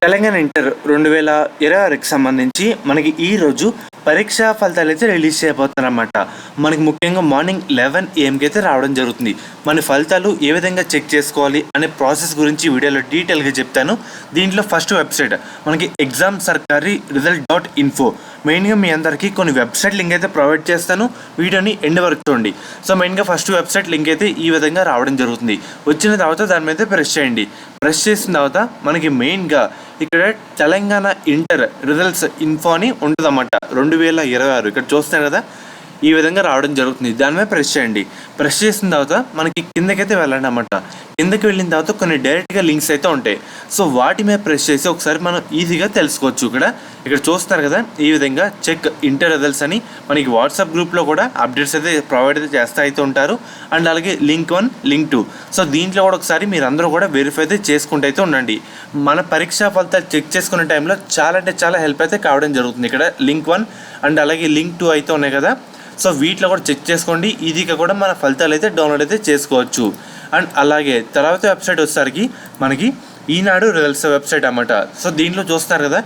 Telangana inter 2026కి సంబంధించి మనకి ఈరోజు పరీక్షా ఫలితాలు అయితే రిలీజ్ చేయబోతున్నారన్నమాట. మనకి ముఖ్యంగా మార్నింగ్ 11 AM అయితే రావడం జరుగుతుంది. మన ఫలితాలు ఏ విధంగా చెక్ చేసుకోవాలి అనే ప్రాసెస్ గురించి వీడియోలో డీటెయిల్గా చెప్తాను. దీంట్లో ఫస్ట్ వెబ్సైట్ మనకి ఎగ్జామ్ సర్కారీ రిజల్ట్.info. మెయిన్గా మీ అందరికీ కొన్ని వెబ్సైట్ లింక్ అయితే ప్రొవైడ్ చేస్తాను, వీడియోని ఎండ్ వరకు చూడండి. సో మెయిన్గా ఫస్ట్ వెబ్సైట్ లింక్ అయితే ఈ విధంగా రావడం జరుగుతుంది. వచ్చిన తర్వాత దాని మీద ప్రెస్ చేయండి. ప్రెస్ చేసిన తర్వాత మనకి మెయిన్గా ఇక్కడ తెలంగాణ ఇంటర్ రిజల్ట్స్ ఇన్ఫో అని ఉంటుందన్నమాట. 2026 ఇక్కడ చూస్తున్నారు కదా, ఈ విధంగా రావడం జరుగుతుంది. దాని మీద ప్రెస్ చేయండి. ప్రెస్ చేసిన తర్వాత మనకి కిందకైతే వెళ్ళండి అన్నమాట. కిందకి వెళ్ళిన తర్వాత కొన్ని డైరెక్ట్గా లింక్స్ అయితే ఉంటాయి. సో వాటి మీద ప్రెస్ చేసి ఒకసారి మనం ఈజీగా తెలుసుకోవచ్చు. ఇక్కడ చూస్తున్నారు కదా, ఈ విధంగా చెక్ ఇంటర్ రిజల్ట్స్ అని మనకి వాట్సాప్ గ్రూప్లో కూడా అప్డేట్స్ అయితే ప్రొవైడ్ అయితే చేస్తూ అయితే ఉంటారు. అండ్ అలాగే లింక్ 1, లింక్ 2. సో దీంట్లో కూడా ఒకసారి మీరు అందరూ కూడా వెరిఫై అయితే చేసుకుంటూ అయితే ఉండండి. మన పరీక్షా ఫలితాలు చెక్ చేసుకునే టైంలో చాలా అంటే చాలా హెల్ప్ అయితే కావడం జరుగుతుంది. ఇక్కడ లింక్ 1 అండ్ అలాగే లింక్ 2 అయితే ఉన్నాయి కదా, సో వీటిలో కూడా చెక్ చేసుకోండి. ఈజీగా కూడా మన ఫలితాలు అయితే డౌన్లోడ్ అయితే చేసుకోవచ్చు. అండ్ అలాగే తర్వాత వెబ్సైట్ వచ్చేసరికి మనకి ఈనాడు రిజల్ట్స్ వెబ్సైట్ అన్నమాట. సో దీంట్లో చూస్తారు కదా,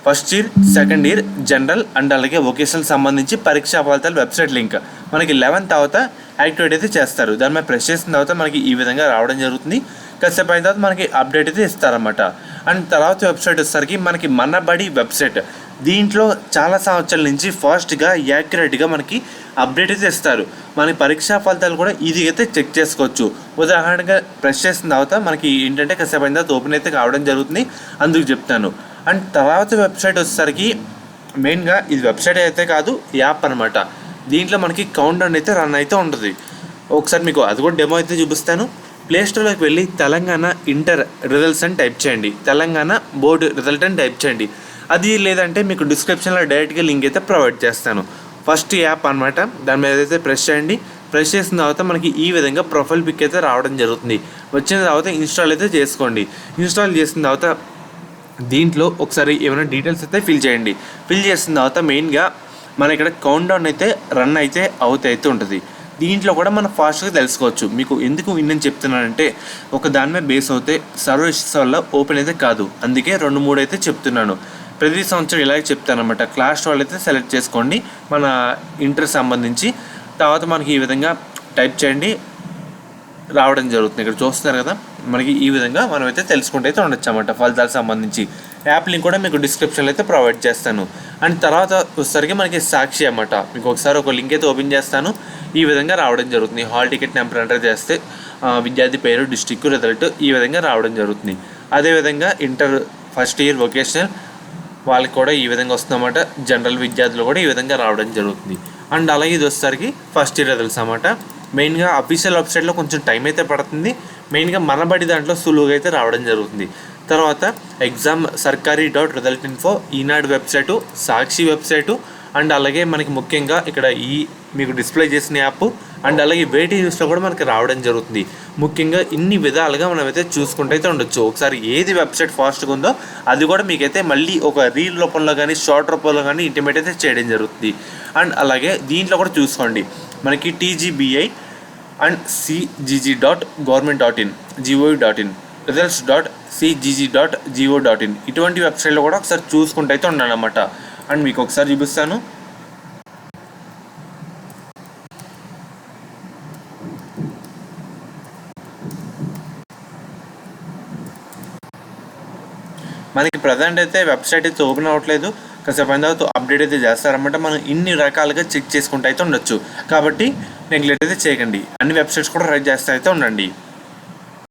first year, second year, general and అలాగే వొకేషనల్ సంబంధించి పరీక్షా ఫలితాలు వెబ్సైట్ లింక్ మనకి 11 తర్వాత యాక్టివేట్ అయితే చేస్తారు. దాని మీద ప్రెస్ చేసిన తర్వాత మనకి ఈ విధంగా రావడం జరుగుతుంది. కాసేపు అయిన తర్వాత మనకి అప్డేట్ అయితే ఇస్తారన్నమాట. అండ్ తర్వాత వెబ్సైట్ వచ్చేసరికి మనకి మనబడి వెబ్సైట్. దీంట్లో చాలా సంవత్సరాల నుంచి ఫాస్ట్గా యాక్యురేట్గా మనకి అప్డేట్ అయితే ఇస్తారు. మన పరీక్షా ఫలితాలు కూడా ఈజీగా అయితే చెక్ చేసుకోవచ్చు. ఉదాహరణగా ప్రెస్ చేసిన తర్వాత మనకి ఏంటంటే కాసేపు అయిన తర్వాత ఓపెన్ అయితే కావడం జరుగుతుంది, అందుకు చెప్తాను. అండ్ తర్వాత వెబ్సైట్ వచ్చేసరికి మెయిన్గా ఇది వెబ్సైట్ అయితే కాదు, యాప్ అనమాట. దీంట్లో మనకి కౌంట్ డౌన్ అయితే రన్ అయితే ఉంటుంది. ఒకసారి మీకు అది కూడా డెమో అయితే చూపిస్తాను. ప్లేస్టోర్లోకి వెళ్ళి తెలంగాణ ఇంటర్ రిజల్ట్స్ అని టైప్ చేయండి, తెలంగాణ బోర్డు రిజల్ట్ అని టైప్ చేయండి. అది లేదంటే మీకు డిస్క్రిప్షన్లో డైరెక్ట్గా లింక్ అయితే ప్రొవైడ్ చేస్తాను. ఫస్ట్ యాప్ అనమాట, దాని మీద అయితే ప్రెస్ చేయండి. ప్రెస్ చేసిన తర్వాత మనకి ఈ విధంగా ప్రొఫైల్ పిక్ అయితే రావడం జరుగుతుంది. వచ్చిన తర్వాత ఇన్స్టాల్ అయితే చేసుకోండి. ఇన్స్టాల్ చేసిన తర్వాత దీంట్లో ఒకసారి ఏమైనా డీటెయిల్స్ అయితే ఫిల్ చేయండి. ఫిల్ చేసిన తర్వాత మెయిన్గా మన ఇక్కడ కౌంట్ డౌన్ అయితే రన్ అయితే అవుతూ ఉంటుంది. దీంట్లో కూడా మనం ఫాస్ట్గా తెలుసుకోవచ్చు. మీకు ఎందుకు విన్నని చెప్తున్నానంటే, ఒక దాని మీద బేస్ అవుతే సర్వర్ ఇష్యూస్ వల్ల ఓపెన్ అయితే కాదు, అందుకే 2-3 అయితే చెప్తున్నాను. ప్రతి సంవత్సరం ఇలాగే చెప్తానమాట. క్లాస్ వాళ్ళు అయితే సెలెక్ట్ చేసుకోండి మన ఇంటర్ సంబంధించి. తర్వాత మనకి ఈ విధంగా టైప్ చేయండి, రావడం జరుగుతుంది. ఇక్కడ చూస్తున్నారు కదా, మనకి ఈ విధంగా మనం అయితే తెలుసుకుంటూ అయితే ఉండొచ్చు అన్నమాట ఫలితాలకు సంబంధించి. యాప్ లింక్ కూడా మీకు డిస్క్రిప్షన్లో అయితే ప్రొవైడ్ చేస్తాను. అండ్ తర్వాత వచ్చేసరికి మనకి సాక్షి అన్నమాట. మీకు ఒకసారి ఒక లింక్ అయితే ఓపెన్ చేస్తాను. ఈ విధంగా రావడం జరుగుతుంది. హాల్ టికెట్ నెంబర్ ఎంటర్ చేస్తే విద్యార్థి పేరు, డిస్ట్రిక్ట్, రిజల్ట్ ఈ విధంగా రావడం జరుగుతుంది. అదేవిధంగా ఇంటర్ ఫస్ట్ ఇయర్ వొకేషనల్ వాళ్ళకి కూడా ఈ విధంగా వస్తుందన్నమాట. జనరల్ విద్యార్థులు కూడా ఈ విధంగా రావడం జరుగుతుంది. అండ్ అలాగే ఇది వచ్చేసరికి ఫస్ట్ ఇయర్ రిజల్ట్స్ అన్నమాట. మెయిన్గా అఫీషియల్ వెబ్సైట్లో కొంచెం టైం అయితే పడుతుంది. మెయిన్గా మనబడి దాంట్లో సులువుగా అయితే రావడం జరుగుతుంది. తర్వాత ఎగ్జామ్ సర్కారీ .రిజల్ట్.info, ఈనాడు వెబ్సైటు, సాక్షి వెబ్సైటు, అండ్ అలాగే మనకి ముఖ్యంగా ఇక్కడ ఈ మీకు డిస్ప్లే చేసిన యాప్ అండ్ అలాగే వేటి న్యూస్లో కూడా మనకి రావడం జరుగుతుంది. ముఖ్యంగా ఇన్ని విధాలుగా మనం అయితే చూసుకుంటూ అయితే ఉండొచ్చు. ఒకసారి ఏది వెబ్సైట్ ఫాస్ట్గా ఉందో అది కూడా మీకైతే మళ్ళీ ఒక రీల్ రూపంలో కానీ షార్ట్ రూపంలో కానీ ఇంటిమేట్ అయితే చేయడం జరుగుతుంది. అండ్ అలాగే దీంట్లో కూడా చూసుకోండి, మనకి TGBI and cgg.government.in, gov.in, results.cgg.gov.in ఇటువంటి వెబ్సైట్లో కూడా ఒకసారి చూసుకుంటూ అయితే ఉన్నాను అన్నమాట. అండ్ మీకు ఒకసారి చూపిస్తాను. మనకి ప్రజెంట్ అయితే వెబ్సైట్ అయితే ఓపెన్ అవ్వట్లేదు. కాసేపు అయిన తర్వాత అప్డేట్ అయితే చేస్తారన్నమాట. మనం ఇన్ని రకాలుగా చెక్ చేసుకుంటూ అయితే ఉండొచ్చు. కాబట్టి నెగ్లెక్ట్ అయితే చేయకండి. అన్ని వెబ్సైట్స్ కూడా రైట్ చేస్తూ అయితే ఉండండి.